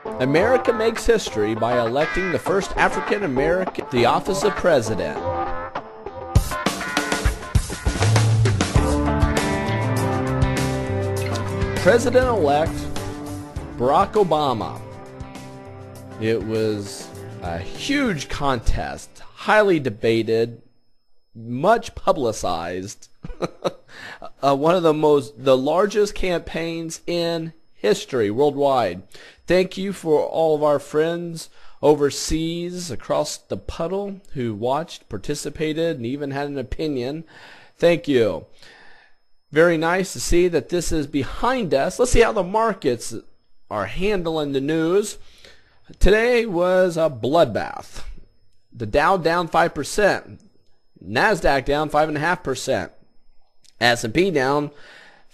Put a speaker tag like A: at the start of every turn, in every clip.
A: America makes history by electing the first African American to the office of president. President-elect Barack Obama. It was a huge contest, highly debated, much publicized. One of the largest campaigns in history worldwide. Thank you for all of our friends overseas across the puddle who watched, participated, and even had an opinion. Thank you. Very nice to see that this is behind us. Let's see how the markets are handling the news. Today was a bloodbath. The Dow down 5%. NASDAQ down 5.5%. S&P down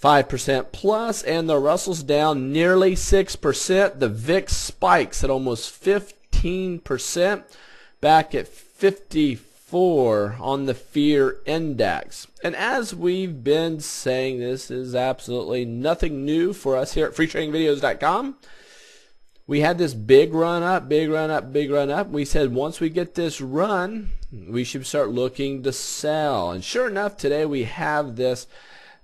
A: 5% plus, and the Russell's down nearly 6%. The VIX spikes at almost 15%, back at 54 on the fear index. And as we've been saying, this is absolutely nothing new for us here at freetradingvideos.com. We had this big run up, big run up, big run up. We said once we get this run, we should start looking to sell. And sure enough, today we have this.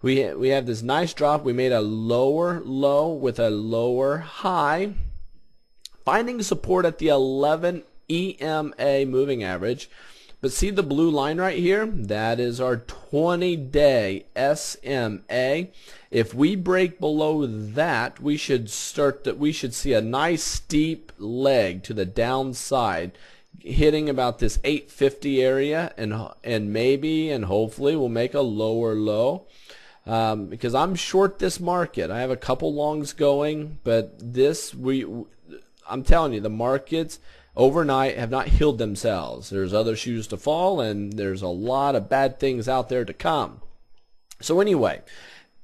A: We have this nice drop. We made a lower low with a lower high, finding support at the 11 EMA moving average. But see the blue line right here? That is our 20-day SMA. If we break below that, we should see a nice steep leg to the downside, hitting about this 850 area, and maybe and hopefully we'll make a lower low. Because I'm short this market. I have a couple longs going, but I'm telling you, the markets overnight have not healed themselves. There's other shoes to fall, and there's a lot of bad things out there to come. So anyway,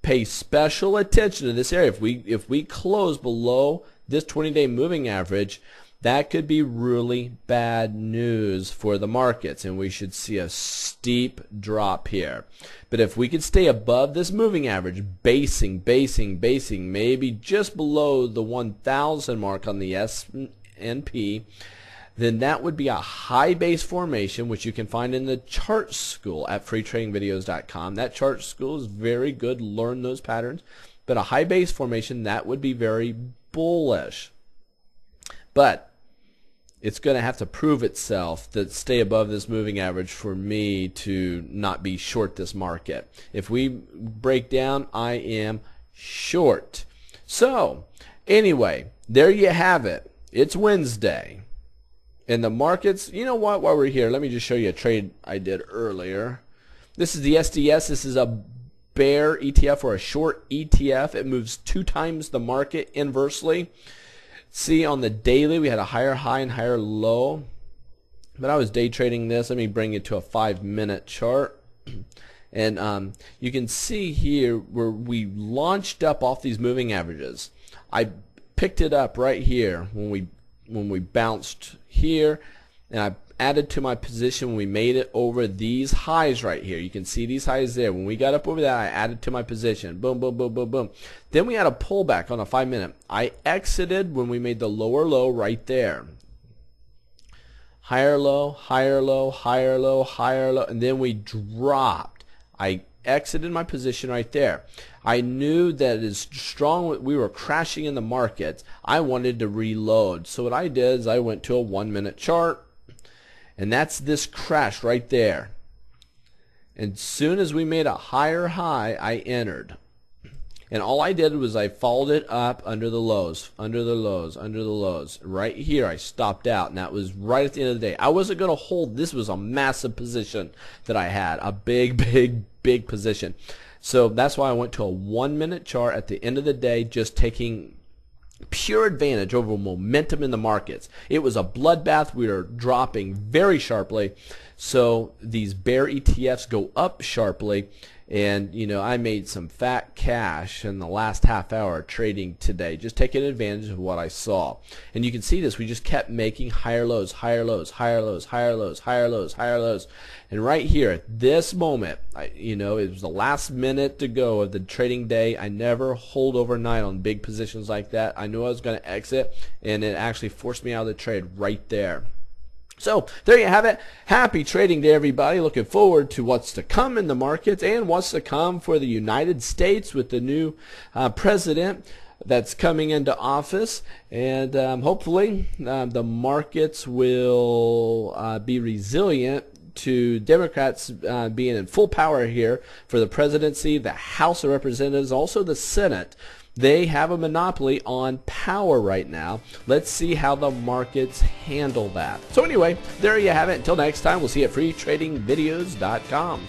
A: pay special attention to this area. If we close below this 20-day moving average, that could be really bad news for the markets, and we should see a steep drop here. But if we could stay above this moving average, basing, maybe just below the 1,000 mark on the S&P, then that would be a high base formation, which you can find in the chart school at freetradingvideos.com. That chart school is very good. Learn those patterns. But a high base formation, that would be very bullish. But it's going to have to prove itself to stay above this moving average for me to not be short this market. If we break down, I am short. So anyway, there you have it. It's Wednesday. And the markets, you know what, while we're here, let me just show you a trade I did earlier. This is the SDS. This is a bear ETF or a short ETF. It moves 2 times the market inversely. See, on the daily, we had a higher high and higher low. But I was day trading this. Let me bring it to a 5-minute chart. And you can see here where we launched up off these moving averages. I picked it up right here when we bounced here, and I added to my position when we made it over these highs right here. You can see these highs there. When we got up over that, I added to my position. Boom, boom, boom, boom, boom. Then we had a pullback on a 5-minute. I exited when we made the lower low right there. Higher low, higher low, higher low, higher low, and then we dropped. I exited my position right there. I knew that as strong we were crashing in the markets, I wanted to reload. So what I did is I went to a 1-minute chart. And that's this crash right there. And as soon as we made a higher high, I entered. And all I did was I followed it up under the lows, under the lows, under the lows. Right here, I stopped out, and that was right at the end of the day. I wasn't going to hold. This was a massive position that I had, a big, big, big position. So that's why I went to a 1-minute chart at the end of the day, just taking pure advantage over momentum in the markets. It was a bloodbath. We were dropping very sharply. So these bear ETFs go up sharply. And, you know, I made some fat cash in the last half hour trading today, just taking advantage of what I saw. And you can see this. We just kept making higher lows, higher lows, higher lows, higher lows, higher lows, higher lows. And right here at this moment, you know, it was the last minute to go of the trading day. I never hold overnight on big positions like that. I knew I was going to exit, and it actually forced me out of the trade right there. So there you have it. Happy trading day, everybody. Looking forward to what's to come in the markets and what's to come for the United States with the new president that's coming into office. And hopefully the markets will be resilient to Democrats being in full power here for the presidency, the House of Representatives, also the Senate. They have a monopoly on power right now. Let's see how the markets handle that. So anyway, there you have it. Until next time, we'll see you at freetradingvideos.com.